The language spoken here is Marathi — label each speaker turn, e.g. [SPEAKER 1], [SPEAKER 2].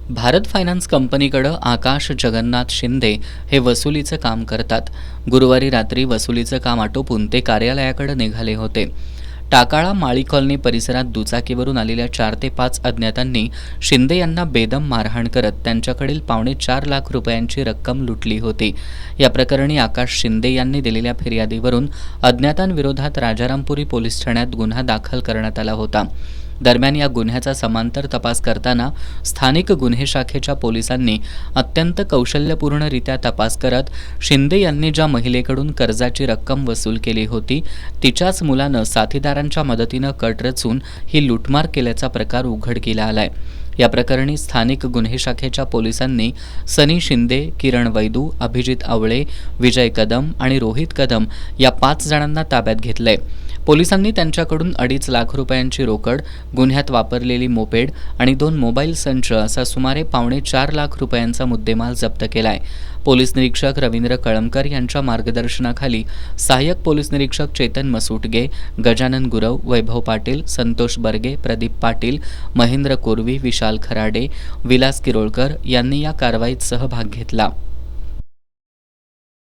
[SPEAKER 1] भारत फायनान्स कंपनीकडे आकाश जगन्नाथ शिंदे हे वसुलीचं काम करतात। गुरुवारी रात्री वसुलीचं काम आटोपून ते कार्यालयाकडे निघाले होते। टाकाळा माळी कॉलनी परिसरात दुचाकीवरून आलेल्या 4 ते 5 अज्ञातांनी शिंदे यांना बेदम मारहाण करत त्यांच्याकडील ₹4.25 लाख रुपयांची रक्कम लुटली होती। या प्रकरणी आकाश शिंदे यांनी दिलेल्या फिर्यादीवरून अज्ञातांविरोधात राजारामपुरी पोलीस ठाण्यात गुन्हा दाखल करण्यात आला होता। दरम्यान या गुन्ह्याचा समांतर तपास करताना स्थानिक गुन्हे शाखेच्या पोलिसांनी अत्यंत कौशल्यपूर्णरित्या तपास करत शिंदे यांनी ज्या महिलेकडून कर्जाची रक्कम वसूल केली होती तिच्याच मुलानं साथीदारांच्या मदतीनं कट रचून ही लूटमार केल्याचा प्रकार उघडकीला आलाय। या प्रकरणी स्थानिक गुन्हे शाखेच्या पोलिसांनी सनी शिंदे, किरण वैदू, अभिजित आवळे, विजय कदम आणि रोहित कदम या 5 जणांना ताब्यात घेतलंय। पोलिसांनी त्यांच्याकडून 2.5 लाख रुपयांची रोकड, गुन्ह्यात वापरलेली मोपेड आणि 2 मोबाईल संच असा सुमारे ₹4.25 लाख रुपयांचा मुद्देमाल जप्त केलाय। पोलीस निरीक्षक रवींद्र कळमकर यांच्या मार्गदर्शनाखाली सहाय्यक पोलीस निरीक्षक चेतन मसूटगे, गजानन गुरव, वैभव पाटील, संतोष बर्गे, प्रदीप पाटील, महेंद्र कोरवी, विशाल खराडे, विलास किरोळकर यांनी या कारवाईत सहभाग घेतला।